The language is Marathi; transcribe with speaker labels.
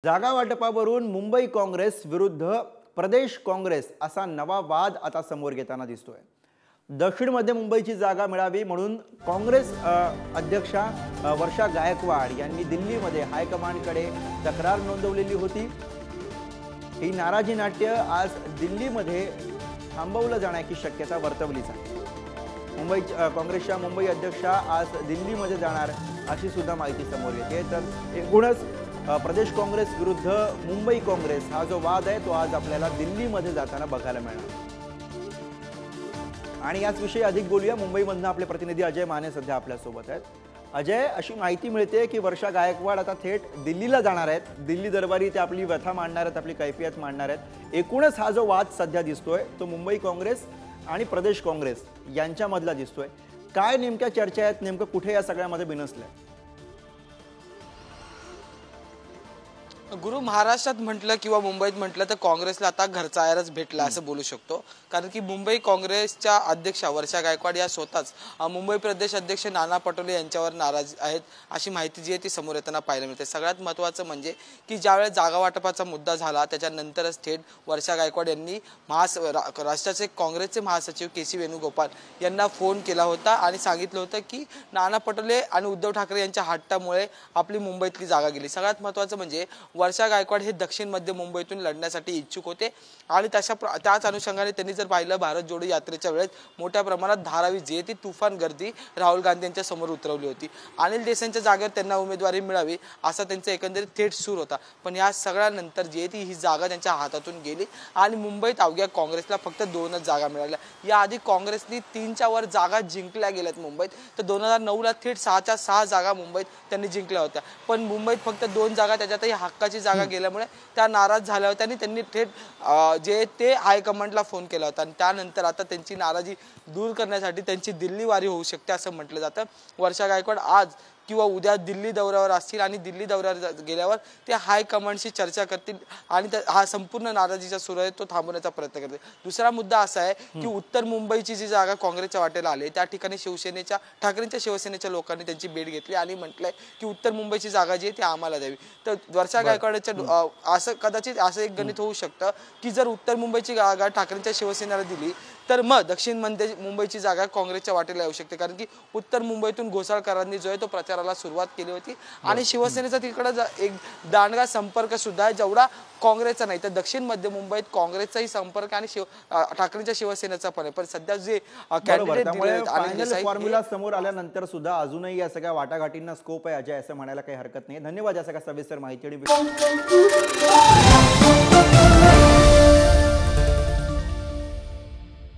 Speaker 1: जागा वाटपावरून मुंबई काँग्रेस विरुद्ध प्रदेश काँग्रेस असा नवा वाद आता समोर येताना दिसतोय। दक्षिण मध्य मुंबईची जागा मिळावी म्हणून काँग्रेस अध्यक्षा वर्षा गायकवाड यांनी दिल्लीमध्ये हायकमांडकडे तक्रार नोंदवलेली होती। ही नाराजी नाट्य आज दिल्लीमध्ये थांबवलं जाण्याची शक्यता वर्तवली जाते। मुंबई काँग्रेसच्या मुंबई अध्यक्षा आज दिल्लीमध्ये जाणार अशी सुद्धा माहिती समोर येते। तर एकूणच प्रदेश काँग्रेस विरुद्ध मुंबई काँग्रेस हा जो वाद आहे तो आज आपल्याला दिल्लीमध्ये जाताना बघायला मिळणार। आणि याच विषयी अधिक बोलूया। मुंबईमधून आपले प्रतिनिधी अजय माने सध्या आपल्या सोबत आहेत। अजय, अशी माहिती मिळते की वर्षा गायकवाड आता थेट दिल्लीला जाणार आहेत। दिल्ली दरबारी ते आपली व्यथा मांडणार आहेत, आपली कैफियत मांडणार आहेत। एकूणच हा जो वाद सध्या दिसतोय तो मुंबई काँग्रेस आणि प्रदेश काँग्रेस यांच्यामधला दिसतोय। काय नेमक्या चर्चा आहेत, नेमकं कुठे या सगळ्यामध्ये बिनसलंय?
Speaker 2: गुरु, महाराष्ट्रात म्हटलं किंवा मुंबईत म्हटलं तर काँग्रेसला आता घरचा आयरच भेटला असं बोलू शकतो। कारण की मुंबई काँग्रेसच्या अध्यक्षा वर्षा गायकवाड या स्वतःच मुंबई प्रदेश अध्यक्ष नाना पटोले यांच्यावर नाराज आहेत अशी माहिती जी आहे ती समोर येताना पाहायला मिळते। सगळ्यात महत्त्वाचं म्हणजे की ज्यावेळेस जागा वाटपाचा मुद्दा झाला त्याच्यानंतरच थेट वर्षा गायकवाड यांनी राष्ट्राचे काँग्रेसचे महासचिव के.सी. वेणुगोपाल यांना फोन केला होता आणि सांगितलं होतं की नाना पटोले आणि उद्धव ठाकरे यांच्या हट्टामुळे आपली मुंबईतली जागा गेली। सगळ्यात महत्त्वाचं म्हणजे वर्षा गायकवाड हे दक्षिण मध्य मुंबईतून लढण्यासाठी इच्छुक होते आणि त्याच अनुषंगाने त्यांनी जर पाहिलं भारत जोडो यात्रेच्या वेळेस मोठ्या प्रमाणात धारावी जी ती तुफान गर्दी राहुल गांधी यांच्या समोर उतरवली होती। अनिल देसाईंच्या जागेवर त्यांना उमेदवारी मिळावी असा त्यांचा एकंदरीत थेट सूर होता। पण या सगळ्यानंतर जी ती ही जागा त्यांच्या हातातून गेली आणि मुंबईत अवघ्या काँग्रेसला फक्त 2च जागा मिळाल्या। याआधी काँग्रेसनी 3च्या वर जागा जिंकल्या गेल्यात मुंबईत। तर 2009ला थेट 6च्या 6 जागा मुंबईत त्यांनी जिंकल्या होत्या। पण मुंबईत फक्त 2 जागा त्याच्यातही हक्काची जागा गेल्यामुळे त्या नाराज झाल्या होत्या आणि त्यांनी थेट जे ते हायकमांडला फोन केला होता। आणि त्यानंतर आता त्यांची नाराजी दूर करण्यासाठी त्यांची दिल्ली वारी होऊ शकते असं म्हटलं जातं। वर्षा गायकवाड आज किंवा उद्या दिल्ली दौऱ्यावर असतील आणि दिल्ली दौऱ्यावर गेल्यावर ते हायकमांडशी चर्चा करतील आणि हा संपूर्ण नाराजीचा सूर आहे तो थांबवण्याचा प्रयत्न करतील। दुसरा मुद्दा असा आहे की उत्तर मुंबईची जी जागा काँग्रेसच्या वाटेला आली त्या ठिकाणी ठाकरेंच्या शिवसेनेच्या लोकांनी त्यांची भेट घेतली आणि म्हटलंय की उत्तर मुंबईची जागा जी आहे ती आम्हाला द्यावी। तर वर्षा गायकवाडच्या असं कदाचित असं एक गणित होऊ शकतं की जर उत्तर मुंबईची जागा ठाकरेंच्या शिवसेनेला दिली तर मग दक्षिण मध्य मुंबईची जागा काँग्रेसच्या वाटेला येऊ शकते। कारण की उत्तर मुंबईतून घोसाळकरांनी जो आहे तो प्रचाराला सुरुवात केली होती आणि शिवसेनेचा तिकडे एक दांडगा संपर्क सुद्धा आहे जेवढा काँग्रेसचा नाही तर दक्षिण मध्य मुंबईत काँग्रेसचाही संपर्क आणि ठाकरेंच्या शिवसेनेचा पण आहे। पण सध्या जे कॅन्डिडेट
Speaker 1: फॉर्म्युला समोर आल्यानंतर सुद्धा अजूनही या सगळ्या वाटाघाटींना स्कोप आहे अजय, असं म्हणायला काही हरकत नाही। धन्यवाद या सगळ्या सविस्तर माहिती